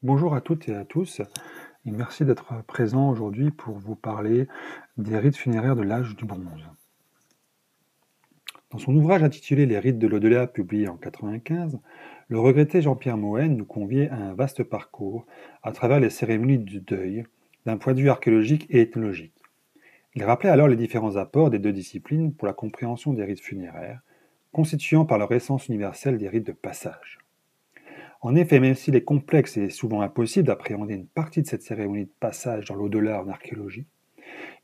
Bonjour à toutes et à tous, et merci d'être présent aujourd'hui pour vous parler des rites funéraires de l'âge du bronze. Dans son ouvrage intitulé Les rites de l'au-delà, publié en 1995, le regretté Jean-Pierre Mohen nous conviait à un vaste parcours à travers les cérémonies du deuil, d'un point de vue archéologique et ethnologique. Il rappelait alors les différents apports des deux disciplines pour la compréhension des rites funéraires, constituant par leur essence universelle des rites de passage. En effet, même s'il est complexe et souvent impossible d'appréhender une partie de cette cérémonie de passage dans l'au-delà en archéologie,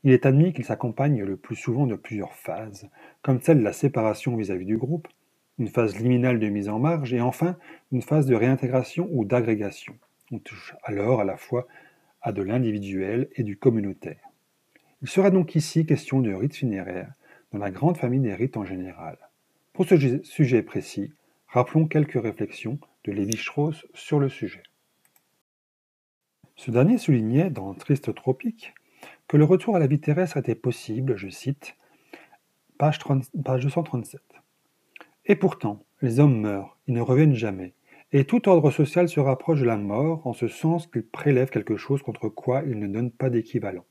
il est admis qu'il s'accompagne le plus souvent de plusieurs phases, comme celle de la séparation vis-à-vis du groupe, une phase liminale de mise en marge et enfin une phase de réintégration ou d'agrégation. On touche alors à la fois à de l'individuel et du communautaire. Il sera donc ici question de rites funéraires dans la grande famille des rites en général. Pour ce sujet précis, rappelons quelques réflexions de Lévi-Strauss sur le sujet. Ce dernier soulignait, dans Triste Tropique, que le retour à la vie terrestre était possible, je cite, page 237. Et pourtant, les hommes meurent, ils ne reviennent jamais, et tout ordre social se rapproche de la mort en ce sens qu'ils prélèvent quelque chose contre quoi ils ne donnent pas d'équivalent.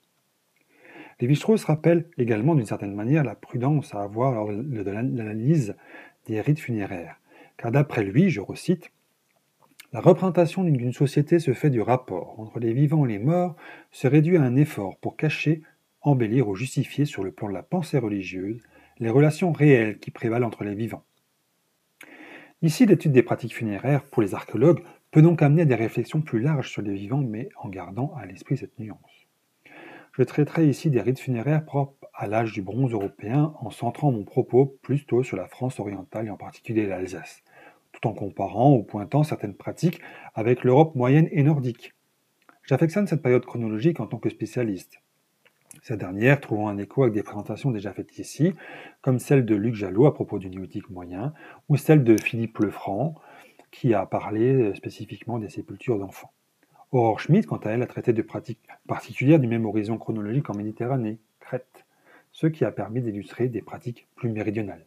Lévi-Strauss rappelle également d'une certaine manière la prudence à avoir lors de l'analyse des rites funéraires, car d'après lui, je recite, la représentation d'une société se fait du rapport entre les vivants et les morts, se réduit à un effort pour cacher, embellir ou justifier sur le plan de la pensée religieuse les relations réelles qui prévalent entre les vivants. Ici, l'étude des pratiques funéraires pour les archéologues peut donc amener à des réflexions plus larges sur les vivants, mais en gardant à l'esprit cette nuance. Je traiterai ici des rites funéraires propres à l'âge du bronze européen en centrant mon propos plutôt sur la France orientale et en particulier l'Alsace, tout en comparant ou pointant certaines pratiques avec l'Europe moyenne et nordique. J'affectionne cette période chronologique en tant que spécialiste. Cette dernière trouvant un écho avec des présentations déjà faites ici, comme celle de Luc Jalot à propos du néolithique moyen, ou celle de Philippe Lefranc, qui a parlé spécifiquement des sépultures d'enfants. Aurore Schmitt, quant à elle, a traité de pratiques particulières du même horizon chronologique en Méditerranée, Crète, ce qui a permis d'illustrer des pratiques plus méridionales.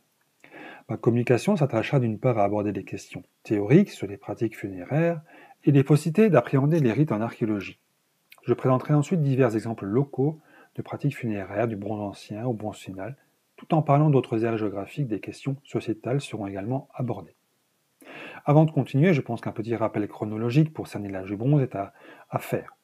Ma communication s'attachera d'une part à aborder des questions théoriques sur les pratiques funéraires et les possibilités d'appréhender les rites en archéologie. Je présenterai ensuite divers exemples locaux de pratiques funéraires du bronze ancien au bronze final, tout en parlant d'autres aires géographiques, des questions sociétales seront également abordées. Avant de continuer, je pense qu'un petit rappel chronologique pour cerner l'âge du bronze est à faire.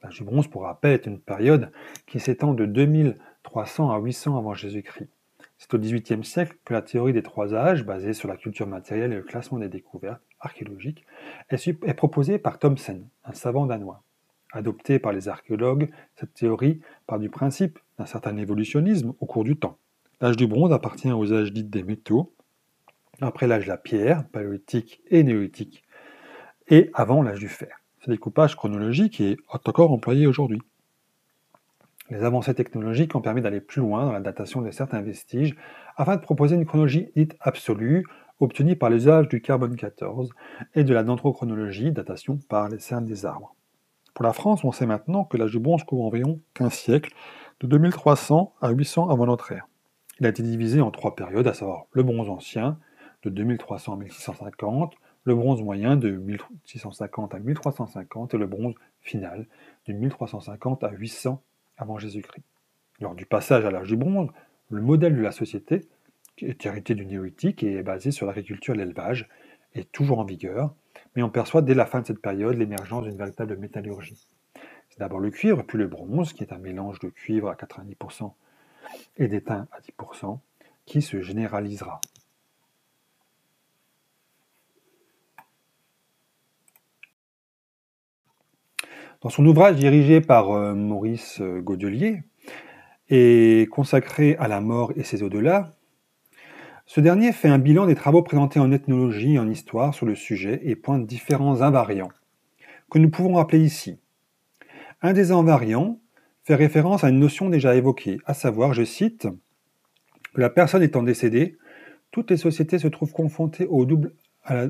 L'âge du bronze, pour rappel, est une période qui s'étend de 2300 à 800 avant Jésus-Christ. C'est au XVIIIe siècle que la théorie des trois âges, basée sur la culture matérielle et le classement des découvertes archéologiques, est proposée par Thomsen, un savant danois. Adoptée par les archéologues, cette théorie part du principe d'un certain évolutionnisme au cours du temps. L'âge du bronze appartient aux âges dits des métaux, après l'âge de la pierre, paléolithique et néolithique, et avant l'âge du fer. Ce découpage chronologique est encore employé aujourd'hui. Les avancées technologiques ont permis d'aller plus loin dans la datation de certains vestiges afin de proposer une chronologie dite absolue, obtenue par l'usage du carbone 14 et de la dendrochronologie, datation par les cernes des arbres. Pour la France, on sait maintenant que l'âge du bronze couvre environ 15 siècles, de 2300 à 800 avant notre ère. Il a été divisé en trois périodes, à savoir le bronze ancien, de 2300 à 1650, le bronze moyen de 1650 à 1350 et le bronze final de 1350 à 800 avant Jésus-Christ. Lors du passage à l'âge du bronze, le modèle de la société, qui est hérité du néolithique et est basé sur l'agriculture et l'élevage, est toujours en vigueur, mais on perçoit dès la fin de cette période l'émergence d'une véritable métallurgie. C'est d'abord le cuivre, puis le bronze, qui est un mélange de cuivre à 90% et d'étain à 10%, qui se généralisera. Dans son ouvrage dirigé par Maurice Godelier et consacré à la mort et ses au-delà, ce dernier fait un bilan des travaux présentés en ethnologie et en histoire sur le sujet et pointe différents invariants, que nous pouvons rappeler ici. Un des invariants fait référence à une notion déjà évoquée, à savoir, je cite, que la personne étant décédée, toutes les sociétés se trouvent confrontées à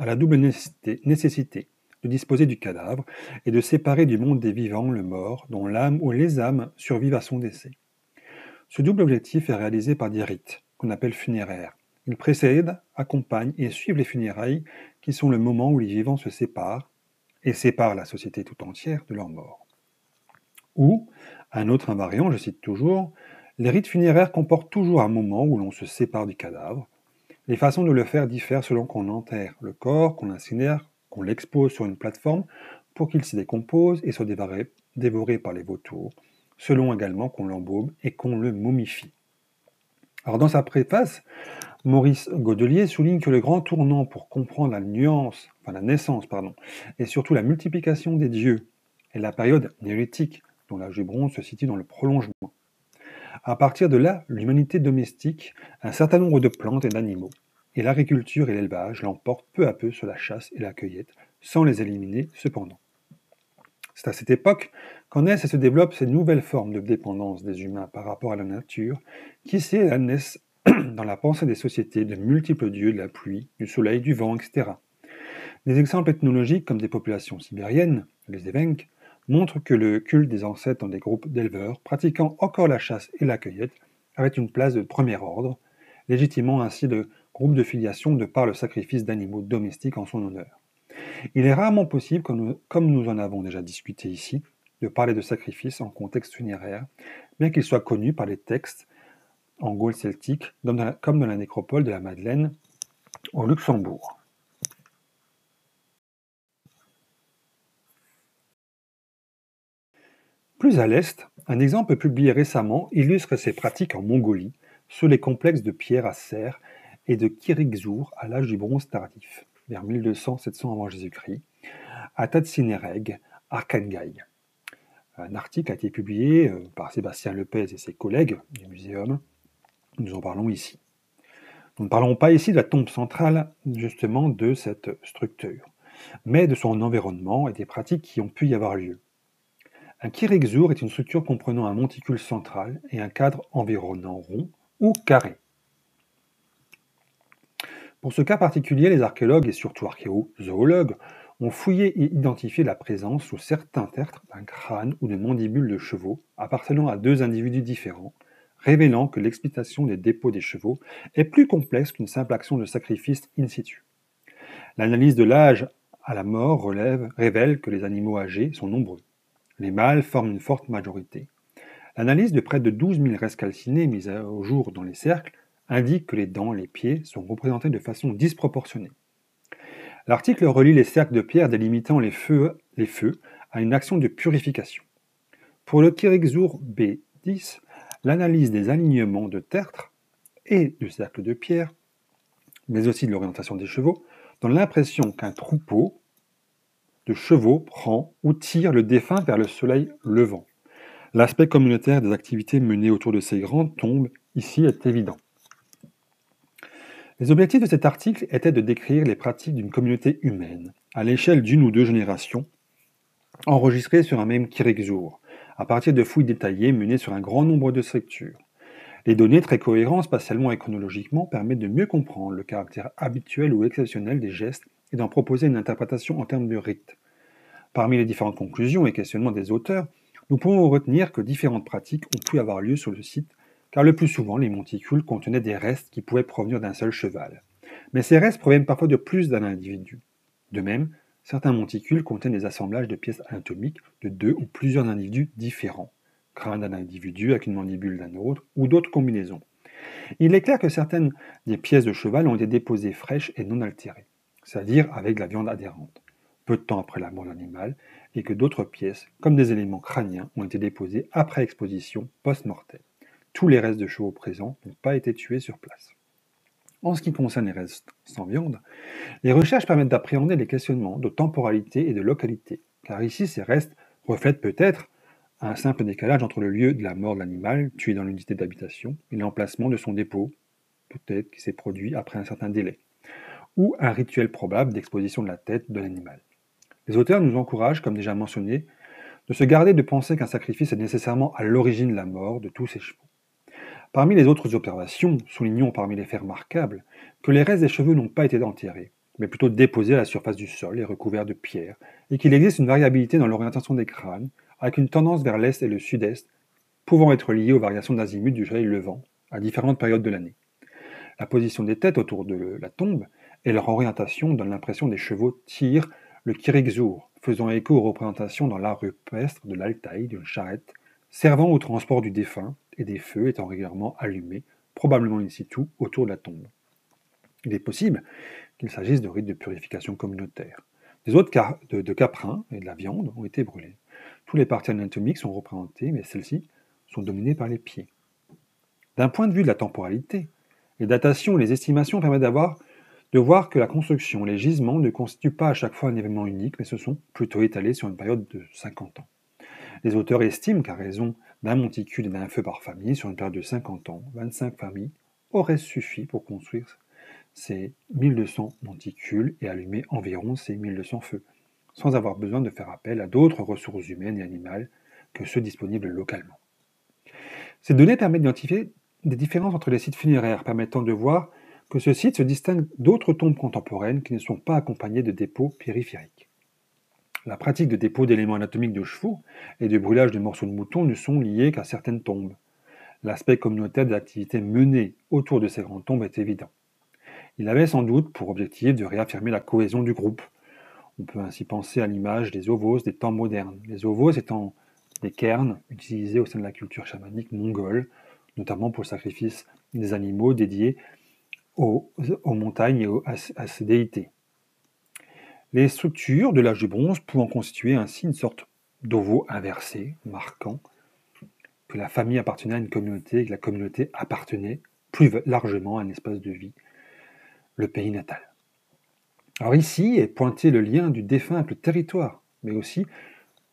la double nécessité de disposer du cadavre et de séparer du monde des vivants le mort, dont l'âme ou les âmes survivent à son décès. Ce double objectif est réalisé par des rites, qu'on appelle funéraires. Ils précèdent, accompagnent et suivent les funérailles, qui sont le moment où les vivants se séparent, et séparent la société tout entière de leurs morts. Ou, un autre invariant, je cite toujours, les rites funéraires comportent toujours un moment où l'on se sépare du cadavre. Les façons de le faire diffèrent selon qu'on enterre le corps, qu'on l'incinère, qu'on l'expose sur une plateforme pour qu'il se décompose et soit dévoré par les vautours, selon également qu'on l'embaume et qu'on le momifie. Alors dans sa préface, Maurice Godelier souligne que le grand tournant pour comprendre la naissance, et surtout la multiplication des dieux, est la période néolithique, dont l'âge du bronze se situe dans le prolongement. À partir de là, l'humanité domestique un certain nombre de plantes et d'animaux, et l'agriculture et l'élevage l'emportent peu à peu sur la chasse et la cueillette, sans les éliminer cependant. C'est à cette époque qu'en naissent et se développent ces nouvelles formes de dépendance des humains par rapport à la nature, qui naissent dans la pensée des sociétés de multiples dieux de la pluie, du soleil, du vent, etc. Des exemples ethnologiques comme des populations sibériennes, les Evenks, montrent que le culte des ancêtres dans des groupes d'éleveurs pratiquant encore la chasse et la cueillette avait une place de premier ordre, légitimant ainsi le groupe de filiation de par le sacrifice d'animaux domestiques en son honneur. Il est rarement possible, comme nous en avons déjà discuté ici, de parler de sacrifice en contexte funéraire, bien qu'il soit connu par les textes en Gaule celtique, comme dans la nécropole de la Madeleine au Luxembourg. Plus à l'est, un exemple publié récemment illustre ces pratiques en Mongolie, sous les complexes de pierre à serre et de Kirigzour à l'âge du bronze tardif, vers 1200-700 avant Jésus-Christ, à Tatsinereg, Arkhangaï. Un article a été publié par Sébastien Lepez et ses collègues du muséum. Nous en parlons ici. Nous ne parlons pas ici de la tombe centrale, justement, de cette structure, mais de son environnement et des pratiques qui ont pu y avoir lieu. Un kirigzour est une structure comprenant un monticule central et un cadre environnant rond ou carré. Pour ce cas particulier, les archéologues et surtout archéozoologues ont fouillé et identifié la présence sous certains tertres d'un crâne ou de mandibules de chevaux appartenant à deux individus différents, révélant que l'explication des dépôts des chevaux est plus complexe qu'une simple action de sacrifice in situ. L'analyse de l'âge à la mort révèle que les animaux âgés sont nombreux. Les mâles forment une forte majorité. L'analyse de près de 12 000 restes calcinés mis au jour dans les cercles indique que les dents et les pieds sont représentés de façon disproportionnée. L'article relie les cercles de pierre délimitant les feux à une action de purification. Pour le Kirigzour B10, l'analyse des alignements de tertres et du cercle de pierre, mais aussi de l'orientation des chevaux, donne l'impression qu'un troupeau de chevaux prend ou tire le défunt vers le soleil levant. L'aspect communautaire des activités menées autour de ces grandes tombes ici est évident. Les objectifs de cet article étaient de décrire les pratiques d'une communauté humaine, à l'échelle d'une ou deux générations, enregistrées sur un même Kirigzour, à partir de fouilles détaillées menées sur un grand nombre de structures. Les données, très cohérentes spatialement et chronologiquement, permettent de mieux comprendre le caractère habituel ou exceptionnel des gestes et d'en proposer une interprétation en termes de rite. Parmi les différentes conclusions et questionnements des auteurs, nous pouvons retenir que différentes pratiques ont pu avoir lieu sur le site, car le plus souvent, les monticules contenaient des restes qui pouvaient provenir d'un seul cheval. Mais ces restes proviennent parfois de plus d'un individu. De même, certains monticules contiennent des assemblages de pièces anatomiques de deux ou plusieurs individus différents, crâne d'un individu avec une mandibule d'un autre, ou d'autres combinaisons. Il est clair que certaines des pièces de cheval ont été déposées fraîches et non altérées, c'est-à-dire avec de la viande adhérente, peu de temps après la mort de l'animal, et que d'autres pièces, comme des éléments crâniens, ont été déposées après exposition post-mortem. Tous les restes de chevaux présents n'ont pas été tués sur place. En ce qui concerne les restes sans viande, les recherches permettent d'appréhender les questionnements de temporalité et de localité, car ici ces restes reflètent peut-être un simple décalage entre le lieu de la mort de l'animal, tué dans l'unité d'habitation, et l'emplacement de son dépôt, peut-être qui s'est produit après un certain délai, ou un rituel probable d'exposition de la tête de l'animal. Les auteurs nous encouragent, comme déjà mentionné, de se garder de penser qu'un sacrifice est nécessairement à l'origine de la mort de tous ces chevaux. Parmi les autres observations, soulignons parmi les faits remarquables que les restes des chevaux n'ont pas été enterrés, mais plutôt déposés à la surface du sol et recouverts de pierres, et qu'il existe une variabilité dans l'orientation des crânes, avec une tendance vers l'est et le sud-est, pouvant être liée aux variations d'azimut du soleil levant, à différentes périodes de l'année. La position des têtes autour de la tombe et leur orientation donnent l'impression des chevaux tirent le Kirigzour, faisant écho aux représentations dans l'art rupestre de l'Altaï d'une charrette servant au transport du défunt et des feux étant régulièrement allumés, probablement in situ, autour de la tombe. Il est possible qu'il s'agisse de rites de purification communautaire. Des os de caprin et de la viande ont été brûlés. Toutes les parties anatomiques sont représentées, mais celles-ci sont dominées par les pieds. D'un point de vue de la temporalité, les datations et les estimations permettent de voir que la construction, les gisements ne constituent pas à chaque fois un événement unique, mais se sont plutôt étalés sur une période de 50 ans. Les auteurs estiment qu'à raison d'un monticule et d'un feu par famille, sur une période de 50 ans, 25 familles auraient suffi pour construire ces 1200 monticules et allumer environ ces 1200 feux, sans avoir besoin de faire appel à d'autres ressources humaines et animales que ceux disponibles localement. Ces données permettent d'identifier des différences entre les sites funéraires, permettant de voir que ce site se distingue d'autres tombes contemporaines qui ne sont pas accompagnées de dépôts périphériques. La pratique de dépôt d'éléments anatomiques de chevaux et de brûlage de morceaux de moutons ne sont liées qu'à certaines tombes. L'aspect communautaire des activités menées autour de ces grandes tombes est évident. Il avait sans doute pour objectif de réaffirmer la cohésion du groupe. On peut ainsi penser à l'image des ovos des temps modernes, les ovos étant des cairns utilisés au sein de la culture chamanique mongole, notamment pour le sacrifice des animaux dédiés aux montagnes et à ces déités. Les structures de l'âge du bronze pouvant constituer ainsi une sorte d'ovo inversé, marquant que la famille appartenait à une communauté et que la communauté appartenait plus largement à un espace de vie, le pays natal. Alors ici est pointé le lien du défunt avec le territoire, mais aussi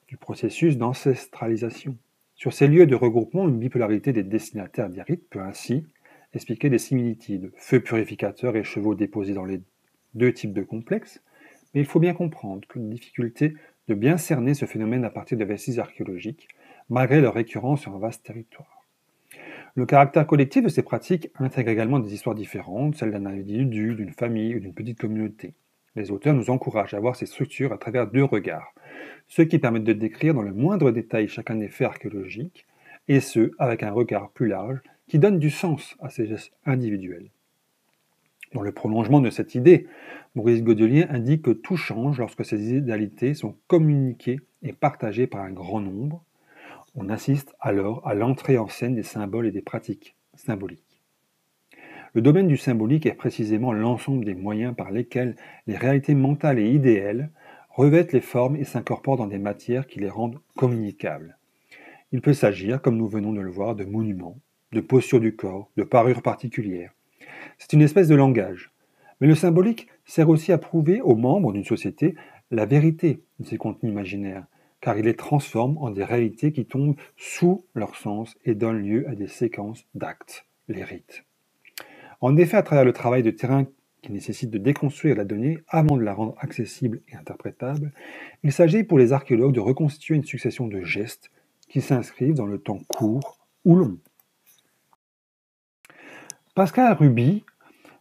du processus d'ancestralisation. Sur ces lieux de regroupement, une bipolarité des destinataires des rites peut ainsi expliquer des similitudes, feux purificateurs et chevaux déposés dans les deux types de complexes, mais il faut bien comprendre qu'une difficulté de bien cerner ce phénomène à partir de vestiges archéologiques, malgré leur récurrence sur un vaste territoire. Le caractère collectif de ces pratiques intègre également des histoires différentes, celles d'un individu, d'une famille ou d'une petite communauté. Les auteurs nous encouragent à voir ces structures à travers deux regards, ceux qui permettent de décrire dans le moindre détail chacun des faits archéologiques, et ceux avec un regard plus large qui donne du sens à ces gestes individuels. Dans le prolongement de cette idée, Maurice Godelier indique que tout change lorsque ces idéalités sont communiquées et partagées par un grand nombre. On assiste alors à l'entrée en scène des symboles et des pratiques symboliques. Le domaine du symbolique est précisément l'ensemble des moyens par lesquels les réalités mentales et idéales revêtent les formes et s'incorporent dans des matières qui les rendent communicables. Il peut s'agir, comme nous venons de le voir, de monuments, de postures du corps, de parures particulières. C'est une espèce de langage. Mais le symbolique sert aussi à prouver aux membres d'une société la vérité de ces contenus imaginaires, car il les transforme en des réalités qui tombent sous leur sens et donnent lieu à des séquences d'actes, les rites. En effet, à travers le travail de terrain qui nécessite de déconstruire la donnée avant de la rendre accessible et interprétable, il s'agit pour les archéologues de reconstituer une succession de gestes qui s'inscrivent dans le temps court ou long. Pascal Ruby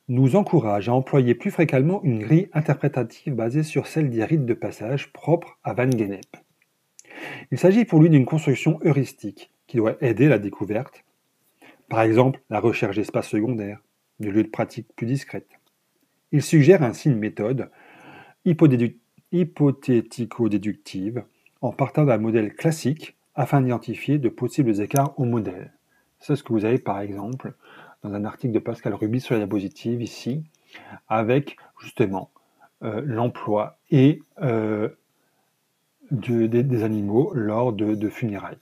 nous encourage à employer plus fréquemment une grille interprétative basée sur celle des rites de passage propres à Van Gennep. Il s'agit pour lui d'une construction heuristique qui doit aider la découverte, par exemple la recherche d'espaces secondaires, de lieux de pratique plus discrètes. Il suggère ainsi une méthode hypothético-déductive en partant d'un modèle classique afin d'identifier de possibles écarts au modèle. C'est ce que vous avez par exemple dans un article de Pascal Ruby sur la diapositive ici, avec justement l'emploi et des animaux lors de funérailles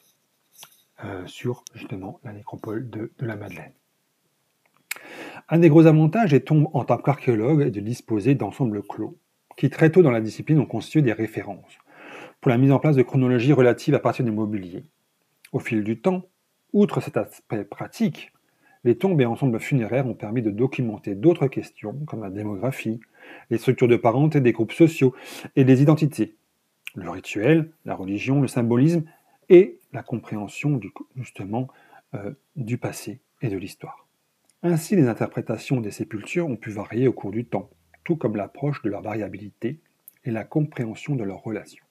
sur justement la nécropole de la Madeleine. Un des gros avantages des tombes en tant qu'archéologue est de disposer d'ensembles clos, qui très tôt dans la discipline ont constitué des références pour la mise en place de chronologies relatives à partir du mobilier. Au fil du temps, outre cet aspect pratique, les tombes et ensembles funéraires ont permis de documenter d'autres questions comme la démographie, les structures de parenté des groupes sociaux et les identités, le rituel, la religion, le symbolisme et la compréhension du passé et de l'histoire. Ainsi, les interprétations des sépultures ont pu varier au cours du temps, tout comme l'approche de leur variabilité et la compréhension de leurs relations.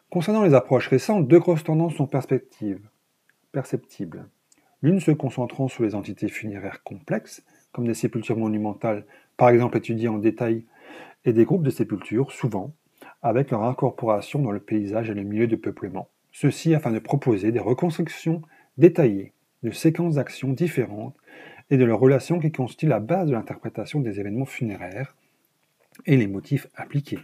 Concernant les approches récentes, deux grosses tendances sont perceptibles. L'une se concentrant sur les entités funéraires complexes, comme des sépultures monumentales, par exemple étudiées en détail, et des groupes de sépultures, souvent avec leur incorporation dans le paysage et le milieu de peuplement. Ceci afin de proposer des reconstructions détaillées de séquences d'actions différentes et de leurs relations qui constituent la base de l'interprétation des événements funéraires et les motifs impliqués.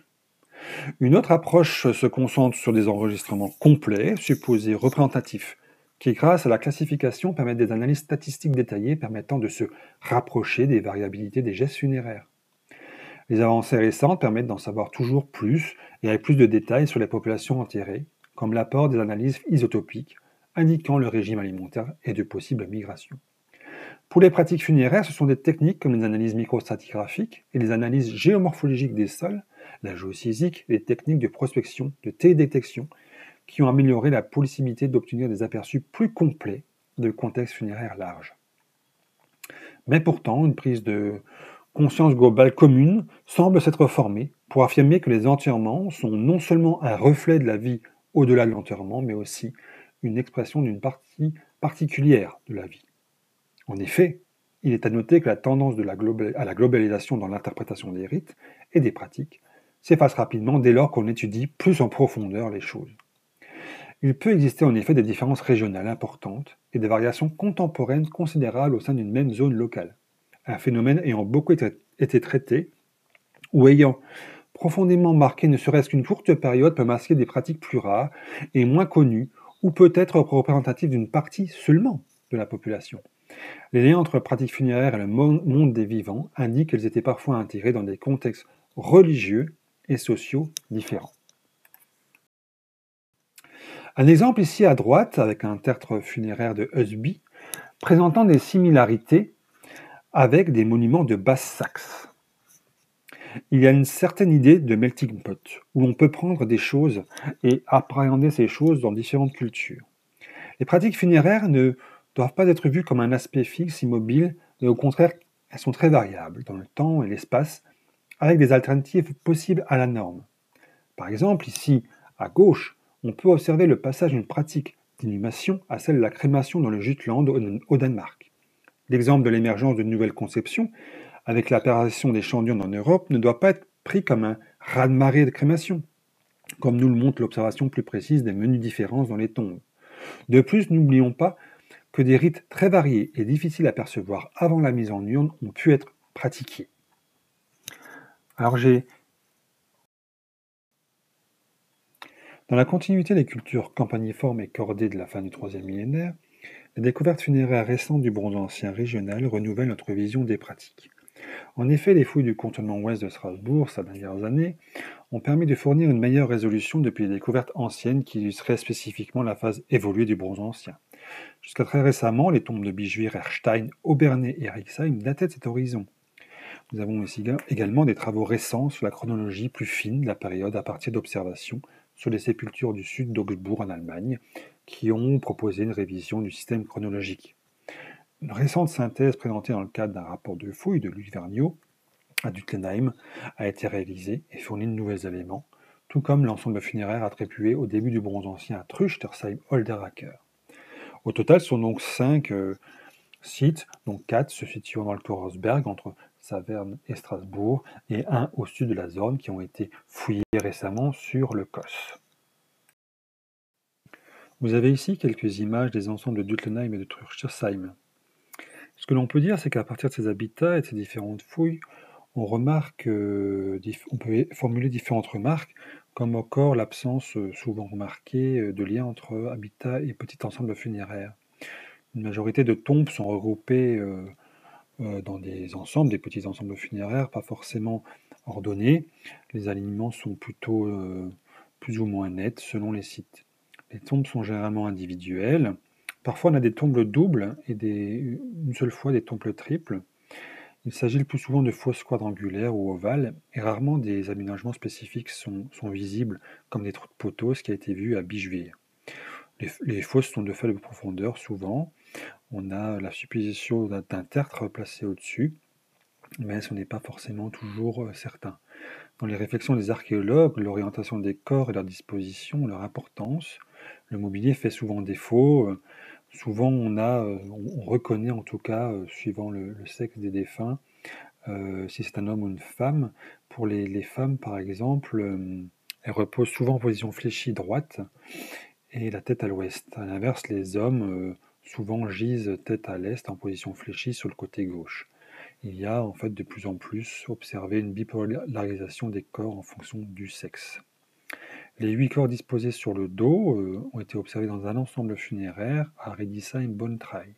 Une autre approche se concentre sur des enregistrements complets, supposés représentatifs, qui, grâce à la classification, permettent des analyses statistiques détaillées permettant de se rapprocher des variabilités des gestes funéraires. Les avancées récentes permettent d'en savoir toujours plus et avec plus de détails sur les populations enterrées, comme l'apport des analyses isotopiques, indiquant le régime alimentaire et de possibles migrations. Pour les pratiques funéraires, ce sont des techniques comme les analyses microstratigraphiques et les analyses géomorphologiques des sols, la géophysique et les techniques de prospection, de télédétection, qui ont amélioré la possibilité d'obtenir des aperçus plus complets de contextes funéraires larges. Mais pourtant, une prise de conscience globale commune semble s'être formée pour affirmer que les enterrements sont non seulement un reflet de la vie au-delà de l'enterrement, mais aussi une expression d'une partie particulière de la vie. En effet, il est à noter que la tendance à la globalisation dans l'interprétation des rites et des pratiques s'efface rapidement dès lors qu'on étudie plus en profondeur les choses. Il peut exister en effet des différences régionales importantes et des variations contemporaines considérables au sein d'une même zone locale, un phénomène ayant beaucoup été traité ou ayant profondément marqué ne serait-ce qu'une courte période peut masquer des pratiques plus rares et moins connues ou peut être représentative d'une partie seulement de la population. Les liens entre pratiques funéraires et le monde des vivants indiquent qu'elles étaient parfois intégrées dans des contextes religieux et sociaux différents. Un exemple ici à droite, avec un tertre funéraire de Husby, présentant des similarités avec des monuments de Basse-Saxe. Il y a une certaine idée de melting pot, où l'on peut prendre des choses et appréhender ces choses dans différentes cultures. Les pratiques funéraires ne doivent pas être vues comme un aspect fixe, immobile, mais au contraire, elles sont très variables dans le temps et l'espace, avec des alternatives possibles à la norme. Par exemple, ici, à gauche, on peut observer le passage d'une pratique d'inhumation à celle de la crémation dans le Jutland au Danemark. L'exemple de l'émergence de nouvelles conceptions, avec l'apparition des champions en Europe, ne doit pas être pris comme un raz-de-marée de crémation, comme nous le montre l'observation plus précise des menues différences dans les tombes. De plus, n'oublions pas que des rites très variés et difficiles à percevoir avant la mise en urne ont pu être pratiqués. Alors Dans la continuité des cultures campaniformes et cordées de la fin du IIIe millénaire, les découvertes funéraires récentes du bronze ancien régional renouvellent notre vision des pratiques. En effet, les fouilles du cantonnement ouest de Strasbourg, ces dernières années, ont permis de fournir une meilleure résolution depuis les découvertes anciennes qui illustraient spécifiquement la phase évoluée du bronze ancien. Jusqu'à très récemment, les tombes de Bijuir, Erstein, Obernai et Rixheim dataient de cet horizon. Nous avons aussi également des travaux récents sur la chronologie plus fine de la période à partir d'observations sur les sépultures du sud d'Augsbourg en Allemagne, qui ont proposé une révision du système chronologique. Une récente synthèse présentée dans le cadre d'un rapport de fouilles de Louis Vergniaud à Duttenheim a été réalisée et fournit de nouveaux éléments, tout comme l'ensemble funéraire attribué au début du bronze ancien à Trusch, Tersheim, Olderacker. Au total, ce sont donc 5 sites, dont 4 se situant dans le Torosberg, entre Saverne et Strasbourg, et un au sud de la Zorn, qui ont été fouillés récemment sur le Kos. Vous avez ici quelques images des ensembles de Duttenheim et de Truchtersheim. Ce que l'on peut dire, c'est qu'à partir de ces habitats et de ces différentes fouilles, on peut formuler différentes remarques, comme encore l'absence souvent remarquée de lien entre habitat et petit ensemble funéraire. Une majorité de tombes sont regroupées dans des ensembles, des petits ensembles funéraires, pas forcément ordonnés. Les alignements sont plutôt plus ou moins nets selon les sites. Les tombes sont généralement individuelles. Parfois, on a des tombes doubles et une seule fois des tombes triples. Il s'agit le plus souvent de fosses quadrangulaires ou ovales, et rarement des aménagements spécifiques sont visibles, comme des trous de poteaux, ce qui a été vu à Bijuir. Les fosses sont de faible profondeur, souvent. On a la supposition d'un tertre placé au-dessus, mais ce n'est pas forcément toujours certain. Dans les réflexions des archéologues, l'orientation des corps et leur disposition, leur importance, le mobilier fait souvent défaut. Souvent, on reconnaît en tout cas, suivant le sexe des défunts, si c'est un homme ou une femme. Pour les femmes, par exemple, Elle repose souvent en position fléchie droite et la tête à l'ouest. À l'inverse, les hommes souvent gisent tête à l'est en position fléchie sur le côté gauche. Il y a en fait de plus en plus observé une bipolarisation des corps en fonction du sexe. Les 8 corps disposés sur le dos ont été observés dans un ensemble funéraire à Riedisheim-Bontrail.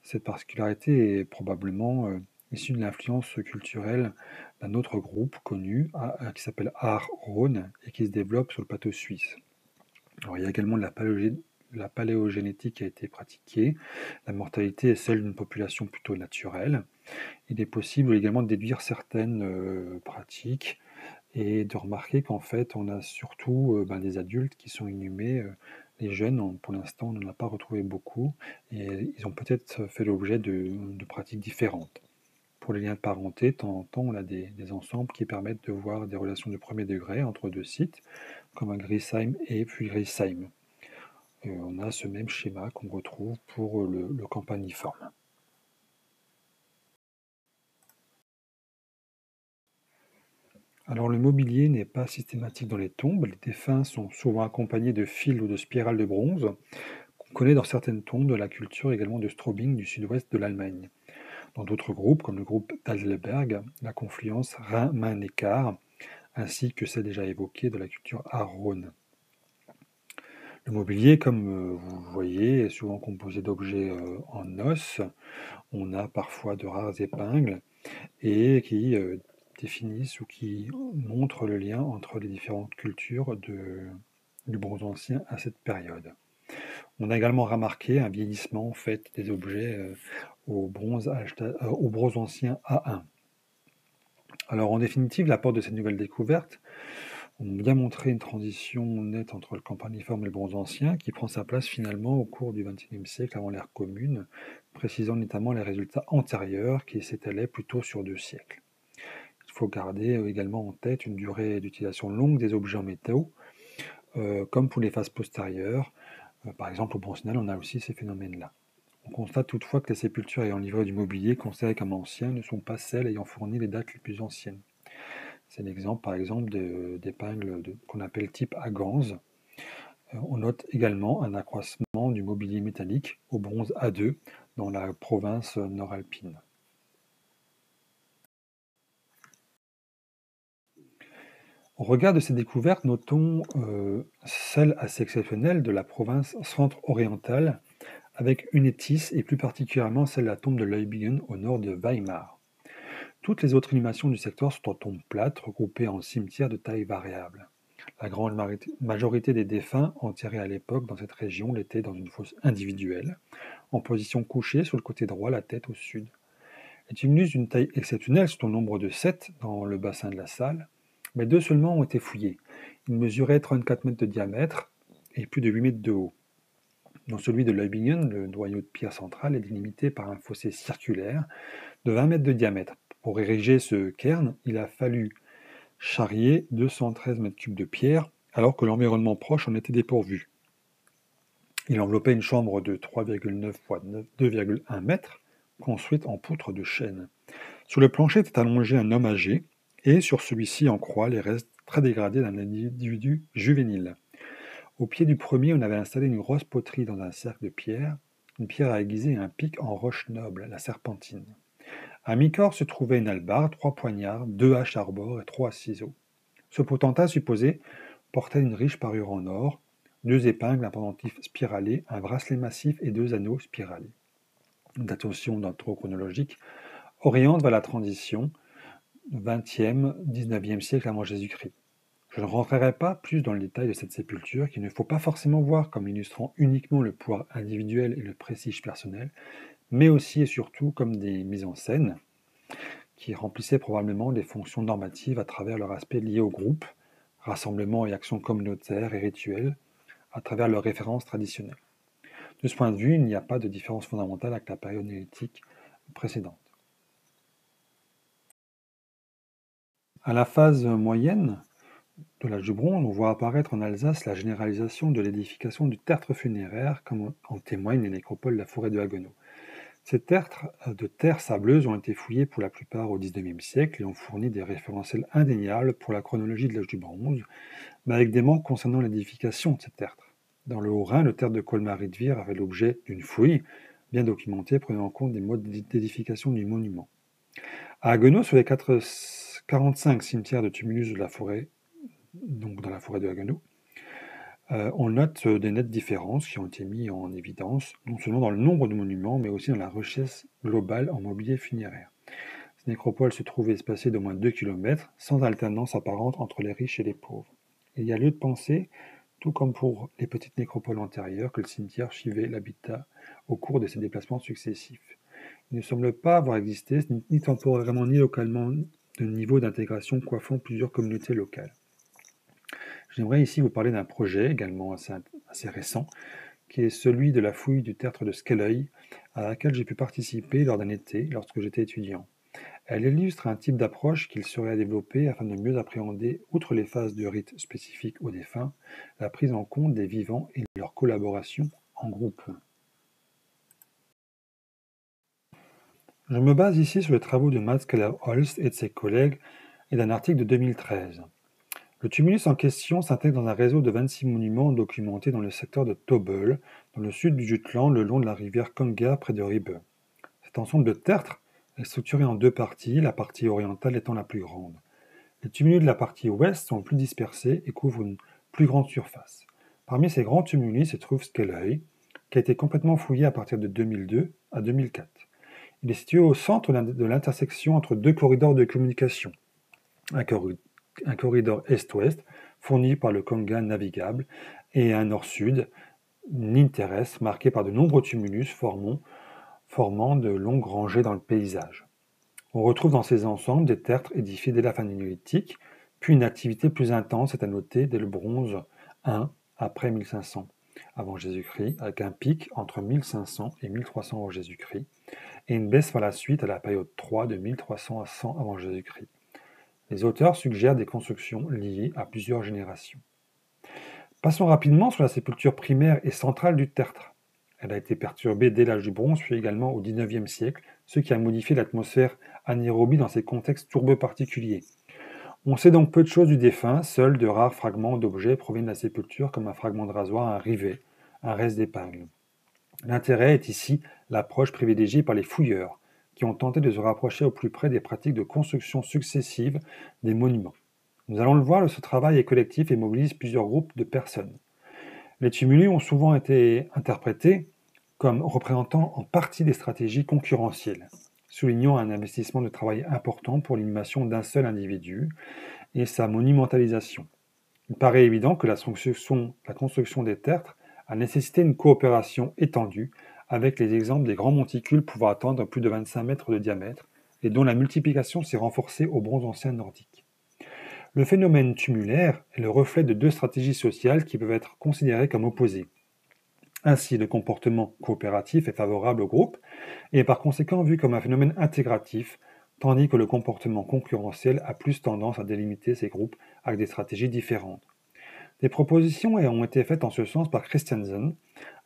Cette particularité est probablement issue de l'influence culturelle d'un autre groupe connu qui s'appelle Aar-Rhône et qui se développe sur le plateau suisse. Alors, il y a également de la paléogénétique qui a été pratiquée. La mortalité est celle d'une population plutôt naturelle. Il est possible également de déduire certaines pratiques et de remarquer qu'en fait, on a surtout des adultes qui sont inhumés. Les jeunes, pour l'instant, on n'en a pas retrouvé beaucoup et ils ont peut-être fait l'objet de pratiques différentes. Pour les liens de parenté, de temps en temps, on a des ensembles qui permettent de voir des relations de premier degré entre deux sites, comme à Griesheim et Puigriesheim. On a ce même schéma qu'on retrouve pour le campaniforme. Alors le mobilier n'est pas systématique dans les tombes. Les défunts sont souvent accompagnés de fils ou de spirales de bronze, qu'on connaît dans certaines tombes de la culture également de Straubing du sud-ouest de l'Allemagne. Dans d'autres groupes, comme le groupe d'Adalberg, la confluence Rhin-Main-Neckar, ainsi que celle déjà évoquée de la culture Aar-Rhône. Le mobilier, comme vous voyez, est souvent composé d'objets en os. On a parfois de rares épingles et qui définissent ou qui montrent le lien entre les différentes cultures du bronze ancien à cette période. On a également remarqué un vieillissement fait des objets au bronze ancien A1. Alors en définitive, l'apport de ces nouvelles découvertes ont bien montré une transition nette entre le campaniforme et le bronze ancien qui prend sa place finalement au cours du XXIe siècle avant l'ère commune, précisant notamment les résultats antérieurs qui s'étalaient plutôt sur 2 siècles. Il faut garder également en tête une durée d'utilisation longue des objets en métaux, comme pour les phases postérieures. Par exemple, au Bronze-Final, on a aussi ces phénomènes-là. On constate toutefois que les sépultures ayant livré du mobilier considéré comme ancien ne sont pas celles ayant fourni les dates les plus anciennes. C'est l'exemple, par exemple, d'épingles qu'on appelle type Aganze. On note également un accroissement du mobilier métallique au bronze A2 dans la province nord-alpine. Au regard de ces découvertes, notons celle assez exceptionnelle de la province centre-orientale, avec une étisse et plus particulièrement celle de la tombe de Leubingen au nord de Weimar. Toutes les autres inhumations du secteur sont en tombes plates, regroupées en cimetières de taille variable. La grande majorité des défunts enterrés à l'époque dans cette région l'étaient dans une fosse individuelle, en position couchée sur le côté droit, la tête au sud. Les tumulus d'une taille exceptionnelle sont au nombre de 7 dans le bassin de la salle, mais 2 seulement ont été fouillés. Ils mesuraient 34 mètres de diamètre et plus de 8 mètres de haut. Dans celui de Leubingen, le noyau de pierre central est délimité par un fossé circulaire de 20 mètres de diamètre. Pour ériger ce cairn, il a fallu charrier 213 mètres cubes de pierre, alors que l'environnement proche en était dépourvu. Il enveloppait une chambre de 3,9 x 2,1 mètres, construite en poutres de chêne. Sur le plancher était allongé un homme âgé, et sur celui-ci en croix les restes très dégradés d'un individu juvénile. Au pied du premier, on avait installé une grosse poterie dans un cercle de pierre, une pierre à aiguiser et un pic en roche noble, la serpentine. À mi-corps se trouvait une hallebarde, 3 poignards, 2 haches à rebord et 3 ciseaux. Ce potentat supposé portait une riche parure en or, 2 épingles, un pendentif spiralé, un bracelet massif et 2 anneaux spiralés. Une datation chronologique oriente vers la transition 20e, 19e siècle avant Jésus-Christ. Je ne rentrerai pas plus dans le détail de cette sépulture qu'il ne faut pas forcément voir comme illustrant uniquement le pouvoir individuel et le prestige personnel, mais aussi et surtout comme des mises en scène qui remplissaient probablement des fonctions normatives à travers leur aspect lié au groupe, rassemblement et actions communautaires et rituelles, à travers leurs références traditionnelles. De ce point de vue, il n'y a pas de différence fondamentale avec la période néolithique précédente. À la phase moyenne de l'âge du bronze, on voit apparaître en Alsace la généralisation de l'édification du tertre funéraire, comme en témoignent les nécropoles de la forêt de Haguenau. Ces tertres de terre sableuse ont été fouillés pour la plupart au XIXe siècle et ont fourni des référentiels indéniables pour la chronologie de l'âge du bronze, mais avec des manques concernant l'édification de ces tertres. Dans le Haut-Rhin, le tertre de Colmar-Rittweer avait l'objet d'une fouille bien documentée prenant en compte des modes d'édification du monument. À Haguenau, sur les 45 cimetières de tumulus de la forêt, donc dans la forêt de Haguenau, on note des nettes différences qui ont été mises en évidence, non seulement dans le nombre de monuments, mais aussi dans la richesse globale en mobilier funéraire. Ces nécropoles se trouvaient espacées d'au moins 2 km, sans alternance apparente entre les riches et les pauvres. Il y a lieu de penser, tout comme pour les petites nécropoles antérieures, que le cimetière suivait l'habitat au cours de ses déplacements successifs. Il ne semble pas avoir existé, ni temporairement ni localement, de niveau d'intégration coiffant plusieurs communautés locales. J'aimerais ici vous parler d'un projet également assez récent, qui est celui de la fouille du tertre de Skeleuil, à laquelle j'ai pu participer lors d'un été lorsque j'étais étudiant. Elle illustre un type d'approche qu'il serait à développer afin de mieux appréhender, outre les phases de rite spécifiques aux défunts, la prise en compte des vivants et leur collaboration en groupe. Je me base ici sur les travaux de Mads Keller-Holst et de ses collègues et d'un article de 2013. Le tumulus en question s'intègre dans un réseau de 26 monuments documentés dans le secteur de Tobel, dans le sud du Jutland, le long de la rivière Konga, près de Ribe. Cet ensemble de tertres est structuré en deux parties, la partie orientale étant la plus grande. Les tumulus de la partie ouest sont plus dispersés et couvrent une plus grande surface. Parmi ces grands tumulus se trouve Skeleuil, qui a été complètement fouillé à partir de 2002 à 2004. Il est situé au centre de l'intersection entre deux corridors de communication. Un corridor est-ouest fourni par le Konga navigable et un nord-sud, une ligne terrestre marquée par de nombreux tumulus formant de longues rangées dans le paysage. On retrouve dans ces ensembles des tertres édifiés dès la fin du Néolithique, puis une activité plus intense est à noter dès le bronze I après 1500 avant Jésus-Christ, avec un pic entre 1500 et 1300 avant Jésus-Christ, et une baisse par la suite à la période 3 de 1300 à 100 avant Jésus-Christ. Les auteurs suggèrent des constructions liées à plusieurs générations. Passons rapidement sur la sépulture primaire et centrale du tertre. Elle a été perturbée dès l'âge du bronze, puis également au XIXe siècle, ce qui a modifié l'atmosphère anaérobie dans ces contextes tourbeux particuliers. On sait donc peu de choses du défunt, seuls de rares fragments d'objets proviennent de la sépulture, comme un fragment de rasoir, un rivet, un reste d'épingle. L'intérêt est ici l'approche privilégiée par les fouilleurs, qui ont tenté de se rapprocher au plus près des pratiques de construction successive des monuments. Nous allons le voir, ce travail est collectif et mobilise plusieurs groupes de personnes. Les tumulus ont souvent été interprétés comme représentant en partie des stratégies concurrentielles, soulignant un investissement de travail important pour l'inhumation d'un seul individu et sa monumentalisation. Il paraît évident que la construction des tertres a nécessité une coopération étendue avec les exemples des grands monticules pouvant atteindre plus de 25 mètres de diamètre et dont la multiplication s'est renforcée au bronze ancien nordique. Le phénomène tumulaire est le reflet de deux stratégies sociales qui peuvent être considérées comme opposées. Ainsi, le comportement coopératif est favorable au groupe et est par conséquent vu comme un phénomène intégratif, tandis que le comportement concurrentiel a plus tendance à délimiter ces groupes avec des stratégies différentes. Des propositions ont été faites en ce sens par Christiansen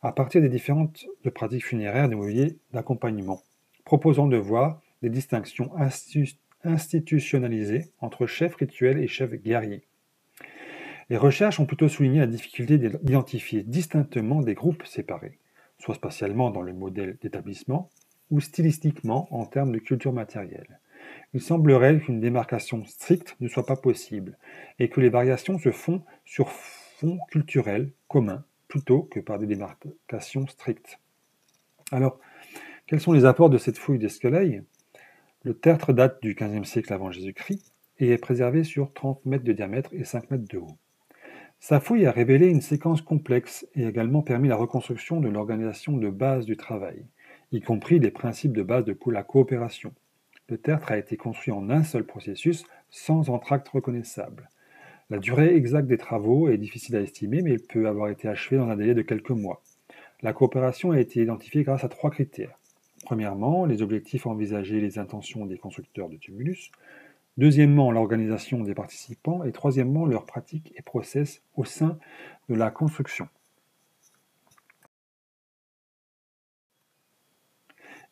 à partir des différentes pratiques funéraires des mobiliers d'accompagnement, proposant de voir des distinctions institutionnalisées entre chefs rituels et chefs guerriers. Les recherches ont plutôt souligné la difficulté d'identifier distinctement des groupes séparés, soit spatialement dans le modèle d'établissement ou stylistiquement en termes de culture matérielle. Il semblerait qu'une démarcation stricte ne soit pas possible et que les variations se font sur fond culturel commun plutôt que par des démarcations strictes. Alors, quels sont les apports de cette fouille d'Esqueleuil ? Le tertre date du XVe siècle avant Jésus-Christ et est préservé sur 30 mètres de diamètre et 5 mètres de haut. Sa fouille a révélé une séquence complexe et également permis la reconstruction de l'organisation de base du travail, y compris les principes de base de la coopération. Le tertre a été construit en un seul processus, sans entracte reconnaissable. La durée exacte des travaux est difficile à estimer, mais il peut avoir été achevé dans un délai de quelques mois. La coopération a été identifiée grâce à 3 critères. Premièrement, les objectifs envisagés et les intentions des constructeurs de tumulus. Deuxièmement, l'organisation des participants. Et troisièmement, leurs pratiques et process au sein de la construction.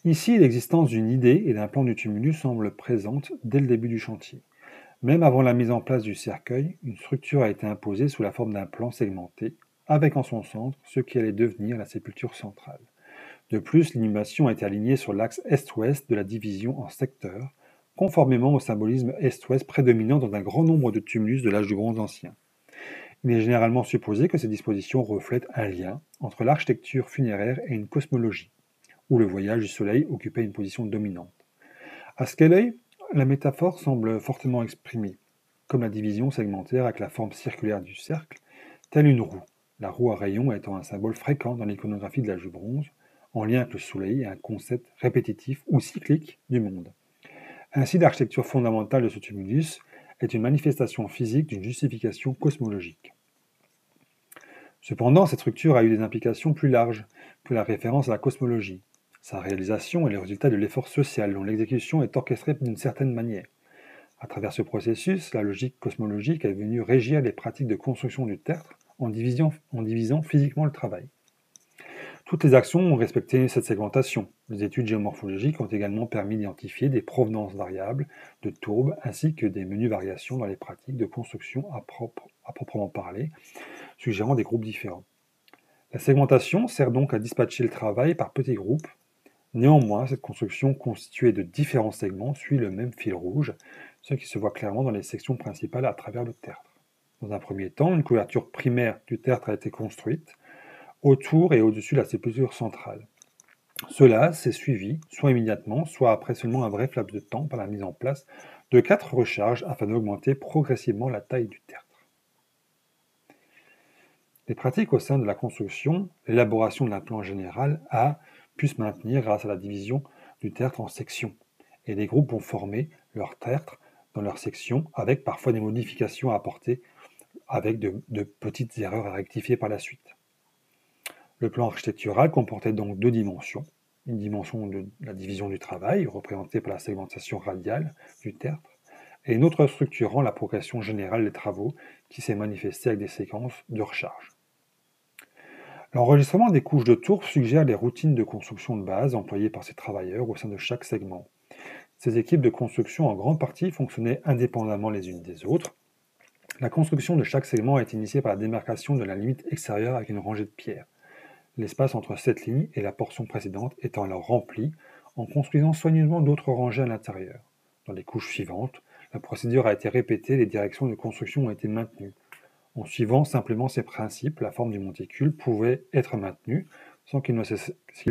Ici, l'existence d'une idée et d'un plan du tumulus semble présente dès le début du chantier. Même avant la mise en place du cercueil, une structure a été imposée sous la forme d'un plan segmenté, avec en son centre ce qui allait devenir la sépulture centrale. De plus, l'inhumation a été alignée sur l'axe est-ouest de la division en secteurs, conformément au symbolisme est-ouest prédominant dans un grand nombre de tumulus de l'âge du bronze ancien. Il est généralement supposé que ces dispositions reflètent un lien entre l'architecture funéraire et une cosmologie, où le voyage du Soleil occupait une position dominante. À ce quel œil, la métaphore semble fortement exprimée, comme la division segmentaire avec la forme circulaire du cercle, telle une roue, la roue à rayons étant un symbole fréquent dans l'iconographie de l'âge du bronze, en lien avec le Soleil et un concept répétitif ou cyclique du monde. Ainsi, l'architecture fondamentale de ce tumulus est une manifestation physique d'une justification cosmologique. Cependant, cette structure a eu des implications plus larges que la référence à la cosmologie. Sa réalisation est le résultat de l'effort social dont l'exécution est orchestrée d'une certaine manière. À travers ce processus, la logique cosmologique est venue régir les pratiques de construction du tertre en divisant physiquement le travail. Toutes les actions ont respecté cette segmentation. Les études géomorphologiques ont également permis d'identifier des provenances variables de tourbes ainsi que des menues variations dans les pratiques de construction à proprement parler, suggérant des groupes différents. La segmentation sert donc à dispatcher le travail par petits groupes. Néanmoins, cette construction constituée de différents segments suit le même fil rouge, ce qui se voit clairement dans les sections principales à travers le tertre. Dans un premier temps, une couverture primaire du tertre a été construite, autour et au-dessus de la sépulture centrale. Cela s'est suivi, soit immédiatement, soit après seulement un bref laps de temps, par la mise en place de 4 recharges afin d'augmenter progressivement la taille du tertre. Les pratiques au sein de la construction, l'élaboration d'un plan général a pu se maintenir grâce à la division du tertre en sections, et les groupes ont formé leur tertre dans leurs sections avec parfois des modifications à apporter avec de petites erreurs à rectifier par la suite. Le plan architectural comportait donc 2 dimensions. Une dimension de la division du travail, représentée par la segmentation radiale du tertre, et une autre structurant la progression générale des travaux, qui s'est manifestée avec des séquences de recharge. L'enregistrement des couches de tourbe suggère les routines de construction de base employées par ces travailleurs au sein de chaque segment. Ces équipes de construction en grande partie fonctionnaient indépendamment les unes des autres. La construction de chaque segment est initiée par la démarcation de la limite extérieure avec une rangée de pierres. L'espace entre cette ligne et la portion précédente étant alors rempli en construisant soigneusement d'autres rangées à l'intérieur. Dans les couches suivantes, la procédure a été répétée et les directions de construction ont été maintenues. En suivant simplement ces principes, la forme du monticule pouvait être maintenue sans qu'il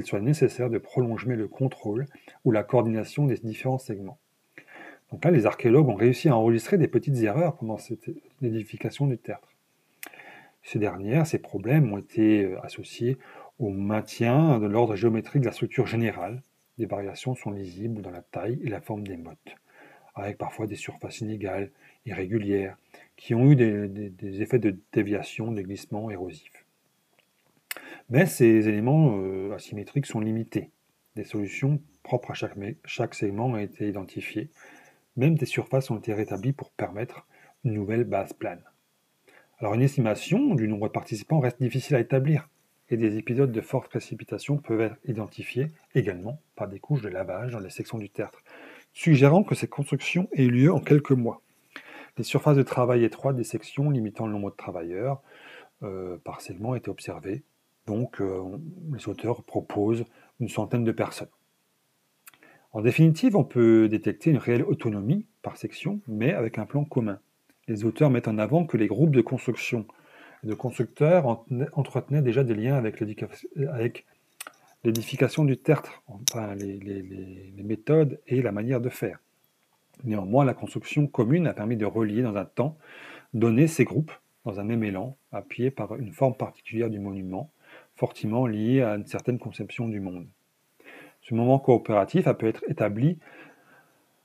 soit nécessaire de prolonger le contrôle ou la coordination des différents segments. Donc là, les archéologues ont réussi à enregistrer des petites erreurs pendant cette édification du tertre. Ces problèmes ont été associés au maintien de l'ordre géométrique de la structure générale. Des variations sont lisibles dans la taille et la forme des mottes, avec parfois des surfaces inégales, irrégulières, qui ont eu des effets de déviation, de glissement érosif. Mais ces éléments asymétriques sont limités. Des solutions propres à chaque segment ont été identifiées. Même des surfaces ont été rétablies pour permettre une nouvelle base plane. Alors une estimation du nombre de participants reste difficile à établir, et des épisodes de forte précipitation peuvent être identifiés également par des couches de lavage dans les sections du tertre, suggérant que ces constructions aient eu lieu en quelques mois. Les surfaces de travail étroites des sections limitant le nombre de travailleurs par segment étaient observées, donc les auteurs proposent une centaine de personnes. En définitive, on peut détecter une réelle autonomie par section, mais avec un plan commun. Les auteurs mettent en avant que les groupes de construction et de constructeurs entretenaient déjà des liens avec l'édification du tertre, enfin les méthodes et la manière de faire. Néanmoins, la construction commune a permis de relier dans un temps donné ces groupes dans un même élan, appuyés par une forme particulière du monument, fortement liée à une certaine conception du monde. Ce moment coopératif a peut-être établi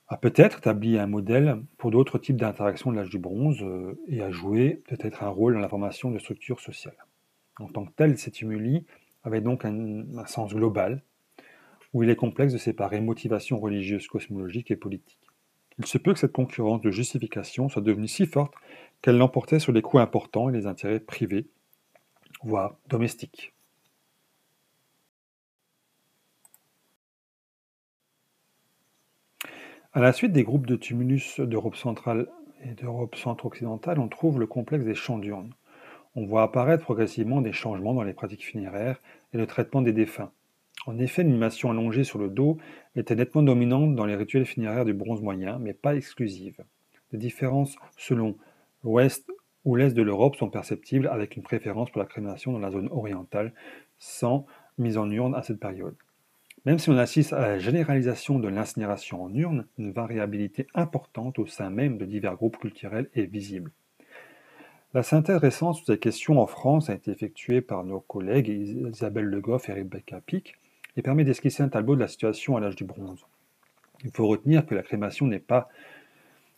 un modèle pour d'autres types d'interactions de l'âge du bronze et a joué peut-être un rôle dans la formation de structures sociales. En tant que tel, ces tumuli avaient donc un sens global, où il est complexe de séparer motivation religieuse, cosmologique et politique. Il se peut que cette concurrence de justification soit devenue si forte qu'elle l'emportait sur les coûts importants et les intérêts privés, voire domestiques. À la suite des groupes de tumulus d'Europe centrale et d'Europe centre-occidentale, on trouve le complexe des champs d'urnes. On voit apparaître progressivement des changements dans les pratiques funéraires et le traitement des défunts. En effet, l'animation allongée sur le dos était nettement dominante dans les rituels funéraires du bronze moyen, mais pas exclusive. Des différences selon l'ouest ou l'est de l'Europe sont perceptibles, avec une préférence pour la crémation dans la zone orientale, sans mise en urne à cette période. Même si on assiste à la généralisation de l'incinération en urne, une variabilité importante au sein même de divers groupes culturels est visible. La synthèse récente sur ces questions en France a été effectuée par nos collègues Isabelle Le Goff et Rebecca Pic et permet d'esquisser un tableau de la situation à l'âge du bronze. Il faut retenir que la crémation n'est pas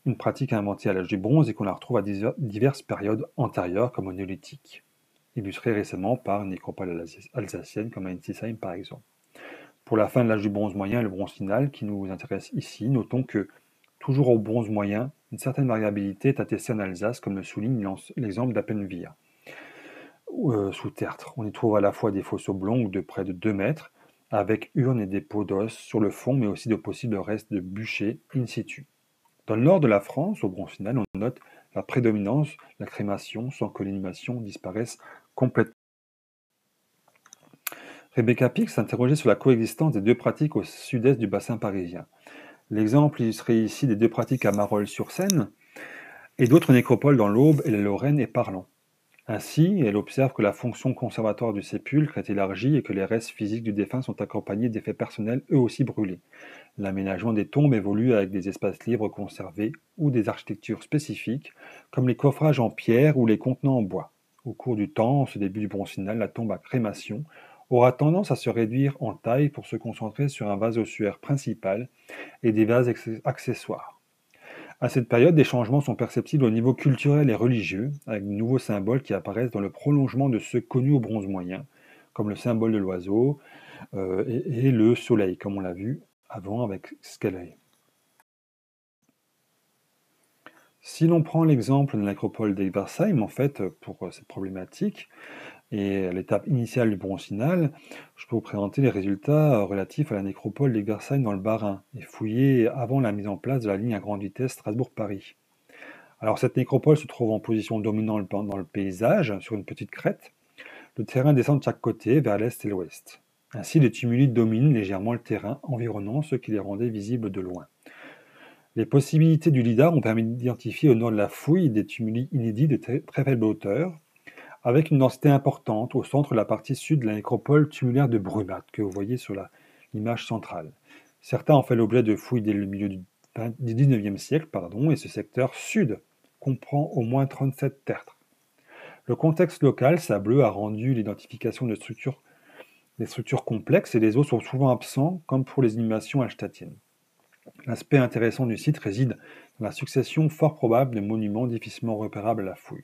une pratique inventée à l'âge du bronze et qu'on la retrouve à diverses périodes antérieures comme au néolithique, illustrée récemment par une nécropole alsacienne comme à Ensisheim par exemple. Pour la fin de l'âge du bronze moyen et le bronze final qui nous intéresse ici, notons que, toujours au bronze moyen, une certaine variabilité est attestée en Alsace, comme le souligne l'exemple d'Appenweier. Sous tertre, on y trouve à la fois des fosses oblongs de près de 2 mètres, avec urnes et dépôts d'os sur le fond, mais aussi de possibles restes de bûchers in situ. Dans le nord de la France, au bronze final, on note la prédominance de la crémation sans que l'inhumation disparaisse complètement. Rebecca Pic s'interrogeait sur la coexistence des deux pratiques au sud-est du bassin parisien. L'exemple illustré ici des deux pratiques à Marolles-sur-Seine et d'autres nécropoles dans l'Aube et la Lorraine est parlant. Ainsi, elle observe que la fonction conservatoire du sépulcre est élargie et que les restes physiques du défunt sont accompagnés d'effets personnels eux aussi brûlés. L'aménagement des tombes évolue avec des espaces libres conservés ou des architectures spécifiques, comme les coffrages en pierre ou les contenants en bois. Au cours du temps, en ce début du bronze final, la tombe à crémation aura tendance à se réduire en taille pour se concentrer sur un vase ossuaire principal et des vases accessoires. À cette période, des changements sont perceptibles au niveau culturel et religieux, avec de nouveaux symboles qui apparaissent dans le prolongement de ceux connus au bronze moyen, comme le symbole de l'oiseau et le soleil, comme on l'a vu avant avec Skeley. Si l'on prend l'exemple de l'acropole d'Egversheim, en fait, pour cette problématique, et à l'étape initiale du bronze final, je peux vous présenter les résultats relatifs à la nécropole d'Egversheim dans le Bas-Rhin, et fouillée avant la mise en place de la ligne à grande vitesse Strasbourg-Paris. Alors cette nécropole se trouve en position dominante dans le paysage, sur une petite crête. Le terrain descend de chaque côté, vers l'est et l'ouest. Ainsi, les tumuli dominent légèrement le terrain environnant, ce qui les rendait visibles de loin. Les possibilités du lidar ont permis d'identifier au nord de la fouille des tumuli inédits de très faible hauteur, avec une densité importante au centre de la partie sud de la nécropole tumulaire de Brumath, que vous voyez sur l'image centrale. Certains ont fait l'objet de fouilles dès le milieu du XIXe siècle, et ce secteur sud comprend au moins 37 tertres. Le contexte local sableux a rendu l'identification des structures complexes et les os sont souvent absents, comme pour les inhumations hallstattiennes. L'aspect intéressant du site réside dans la succession fort probable de monuments difficilement repérables à la fouille.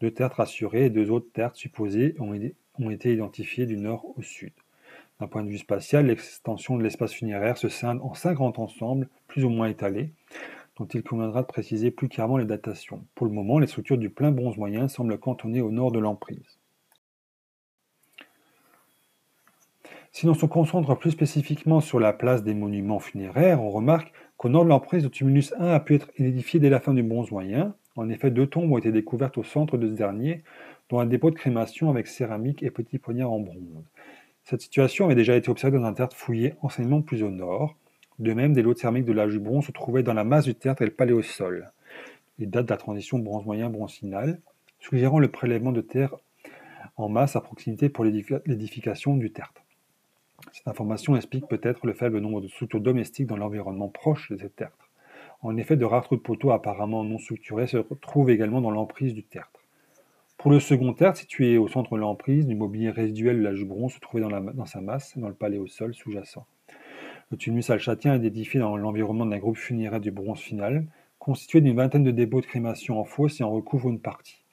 2 tertres assurés et 2 autres tertres supposés ont été identifiés du nord au sud. D'un point de vue spatial, l'extension de l'espace funéraire se scinde en 5 grands ensembles, plus ou moins étalés, dont il conviendra de préciser plus clairement les datations. Pour le moment, les structures du plein bronze moyen semblent cantonnées au nord de l'emprise. Si l'on se concentre plus spécifiquement sur la place des monuments funéraires, on remarque qu'au nord de l'emprise, le tumulus 1 a pu être édifié dès la fin du bronze moyen. En effet, 2 tombes ont été découvertes au centre de ce dernier, dont un dépôt de crémation avec céramique et petits poignards en bronze. Cette situation avait déjà été observée dans un tertre fouillé anciennement plus au nord. De même, des lots de céramique de l'âge du bronze se trouvaient dans la masse du tertre et le paléosol. Il date de la transition bronze moyen, bronze final, suggérant le prélèvement de terre en masse à proximité pour l'édification du tertre. Cette information explique peut-être le faible nombre de structures domestiques dans l'environnement proche de ces tertres. En effet, de rares trous de poteaux apparemment non structurés se trouvent également dans l'emprise du tertre. Pour le second tertre, situé au centre de l'emprise, du mobilier résiduel de l'âge du bronze se trouvait dans sa masse, dans le paléosol sous-jacent. Le tumulus hallstattien est édifié dans l'environnement d'un groupe funéraire du bronze final, constitué d'une vingtaine de dépôts de crémation en fosse et en recouvre une partie.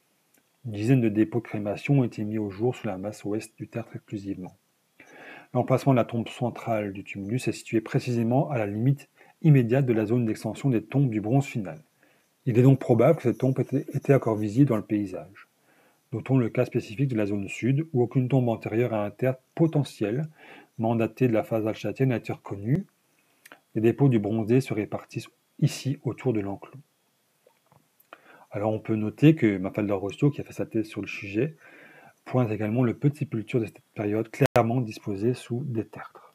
Une dizaine de dépôts de crémation ont été mis au jour sous la masse ouest du tertre exclusivement. L'emplacement de la tombe centrale du tumulus est situé précisément à la limite immédiate de la zone d'extension des tombes du bronze final. Il est donc probable que cette tombe était encore visible dans le paysage. Notons le cas spécifique de la zone sud, où aucune tombe antérieure à un tertre potentiel, mandaté de la phase hallstattienne, n'a été reconnue, Les dépôts du bronzé se répartissent ici autour de l'enclos. Alors on peut noter que Mafalda Rostio, qui a fait sa thèse sur le sujet, pointe également le peu de sépultures de cette période clairement disposées sous des tertres.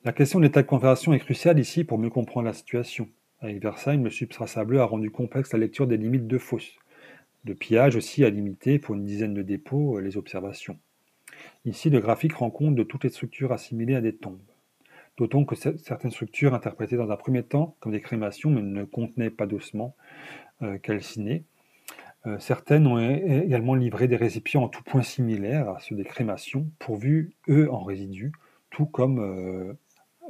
La question de l'état de conservation est cruciale ici pour mieux comprendre la situation. Avec Versailles, le substrat sableux a rendu complexe la lecture des limites de fosses. Le pillage aussi a limité, pour une dizaine de dépôts, les observations. Ici, le graphique rend compte de toutes les structures assimilées à des tombes. D'autant que certaines structures interprétées dans un premier temps comme des crémations mais ne contenaient pas d'ossements calcinés. Certaines ont également livré des récipients en tout point similaires à ceux des crémations, pourvus, eux, en résidus, tout comme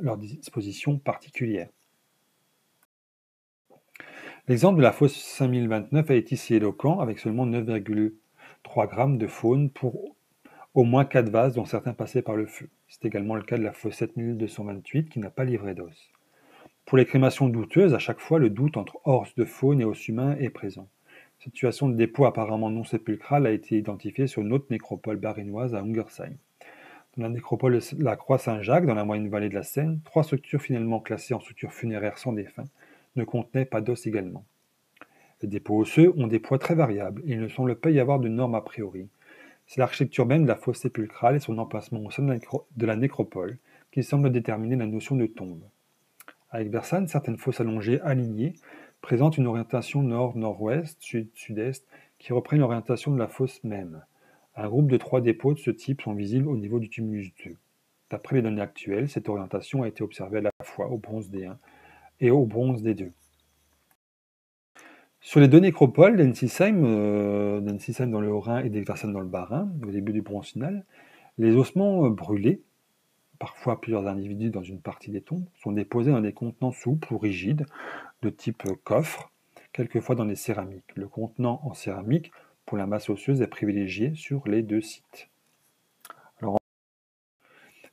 leur disposition particulière. L'exemple de la fosse 5029 est ici éloquent, avec seulement 9,3 grammes de faune pour au moins 4 vases dont certains passaient par le feu. C'est également le cas de la fosse 7228 qui n'a pas livré d'os. Pour les crémations douteuses, à chaque fois le doute entre os de faune et os humain est présent. Cette situation de dépôt apparemment non sépulcral a été identifiée sur une autre nécropole barinoise à Ungersheim. Dans la nécropole de la Croix-Saint-Jacques, dans la moyenne vallée de la Seine, 3 structures finalement classées en structures funéraires sans défunt ne contenaient pas d'os également. Les dépôts osseux ont des poids très variables et il ne semble pas y avoir de normes a priori. C'est l'architecture même de la fosse sépulcrale et son emplacement au sein de la nécropole qui semble déterminer la notion de tombe. Avec Versailles, certaines fosses allongées alignées présentent une orientation nord-nord-ouest, sud-sud-est qui reprennent l'orientation de la fosse même. Un groupe de 3 dépôts de ce type sont visibles au niveau du tumulus 2. D'après les données actuelles, cette orientation a été observée à la fois au bronze D1 et au bronze D2. Sur les deux nécropoles d'Ensisheim dans le Haut-Rhin et d'Egversheim dans le Bas-Rhin, au début du bronze final, les ossements brûlés, parfois plusieurs individus dans une partie des tombes, sont déposés dans des contenants souples ou rigides, de type coffre, quelquefois dans des céramiques. Le contenant en céramique, pour la masse osseuse, est privilégié sur les 2 sites. Alors,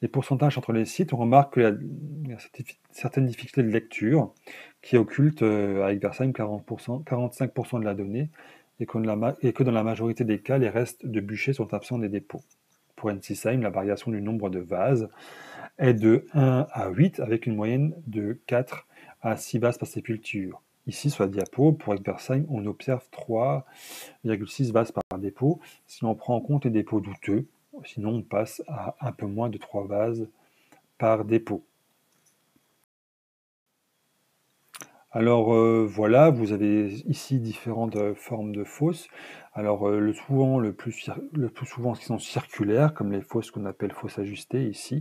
les pourcentages entre les sites, on remarque qu'il y a certaines difficultés de lecture qui occultent avec Versailles 45% de la donnée et que dans la majorité des cas, les restes de bûchers sont absents des dépôts. Pour Ensisheim, la variation du nombre de vases est de 1 à 8 avec une moyenne de 4 à 6 vases par sépulture. Ici, sur la diapo, pour Egversheim, on observe 3,6 vases par dépôt si on prend en compte les dépôts douteux. Sinon, on passe à un peu moins de 3 vases par dépôt. Alors voilà, vous avez ici différentes formes de fosses. Alors le plus souvent qui sont circulaires, comme les fosses qu'on appelle fosses ajustées ici,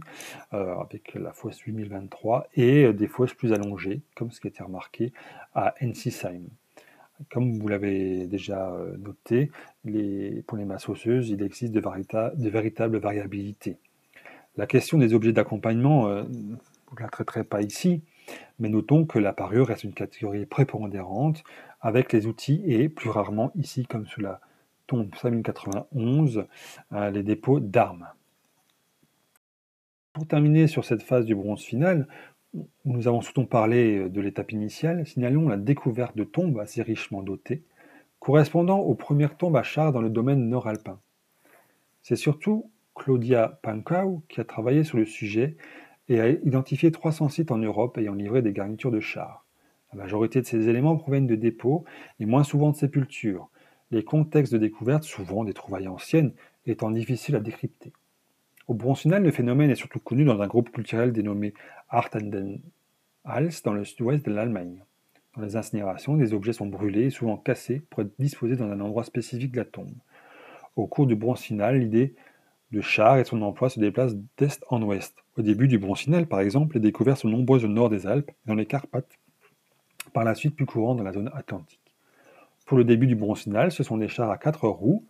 avec la fosse 8023, et des fosses plus allongées, comme ce qui a été remarqué à Ensisheim. Comme vous l'avez déjà noté, pour les masses osseuses, il existe de véritables variabilités. La question des objets d'accompagnement, je ne la traiterai pas ici, mais notons que la parure reste une catégorie prépondérante avec les outils et, plus rarement ici comme sous la tombe 5091, les dépôts d'armes. Pour terminer sur cette phase du bronze final, où nous avons surtout parlé de l'étape initiale, signalons la découverte de tombes assez richement dotées, correspondant aux premières tombes à chars dans le domaine nord-alpin. C'est surtout Claudia Pankau qui a travaillé sur le sujet et a identifié 300 sites en Europe ayant livré des garnitures de chars. La majorité de ces éléments proviennent de dépôts et moins souvent de sépultures, les contextes de découverte, souvent des trouvailles anciennes, étant difficiles à décrypter. Au bronze final, le phénomène est surtout connu dans un groupe culturel dénommé Artendenhals dans le sud-ouest de l'Allemagne. Dans les incinérations, des objets sont brûlés et souvent cassés pour être disposés dans un endroit spécifique de la tombe. Au cours du bronze final, l'idée de char et son emploi se déplacent d'est en ouest. Au début du bronze final, par exemple, les découvertes sont nombreuses au nord des Alpes et dans les Carpates, par la suite plus courantes dans la zone atlantique. Pour le début du bronze final, ce sont des chars à 4 roues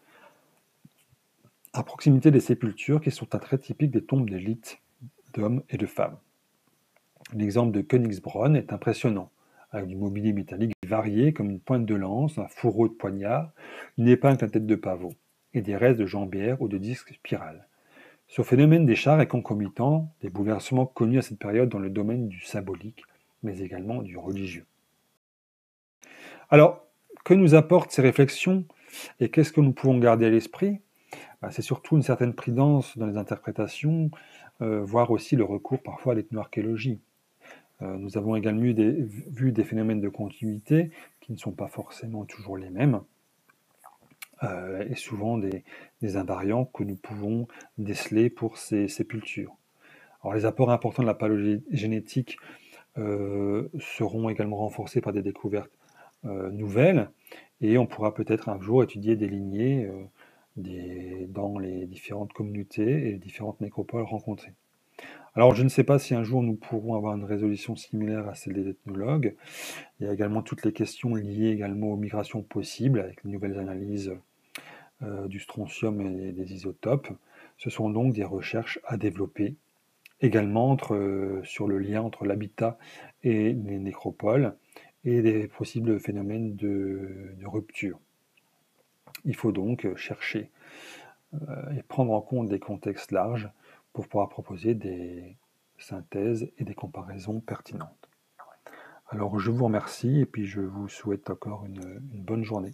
à proximité des sépultures qui sont un trait typique des tombes d'élite d'hommes et de femmes. L'exemple de Königsbronn est impressionnant, avec du mobilier métallique varié comme une pointe de lance, un fourreau de poignard, une épingle à tête de pavot, et des restes de jambières ou de disques spirales. Ce phénomène des chars est concomitant des bouleversements connus à cette période dans le domaine du symbolique, mais également du religieux. Alors, que nous apportent ces réflexions et qu'est-ce que nous pouvons garder à l'esprit ? C'est surtout une certaine prudence dans les interprétations, voir aussi le recours parfois à l'ethnoarchéologie. Nous avons également vu des phénomènes de continuité qui ne sont pas forcément toujours les mêmes, et souvent des invariants que nous pouvons déceler pour ces sépultures. Alors, les apports importants de la palégénétique seront également renforcés par des découvertes nouvelles, et on pourra peut-être un jour étudier des lignées dans les différentes communautés et les différentes nécropoles rencontrées. Alors, je ne sais pas si un jour nous pourrons avoir une résolution similaire à celle des ethnologues. Il y a également toutes les questions liées également aux migrations possibles, avec les nouvelles analyses du strontium et des isotopes. Ce sont donc des recherches à développer également sur le lien entre l'habitat et les nécropoles et des possibles phénomènes de rupture. Il faut donc chercher et prendre en compte des contextes larges pour pouvoir proposer des synthèses et des comparaisons pertinentes. Alors je vous remercie et puis je vous souhaite encore une bonne journée.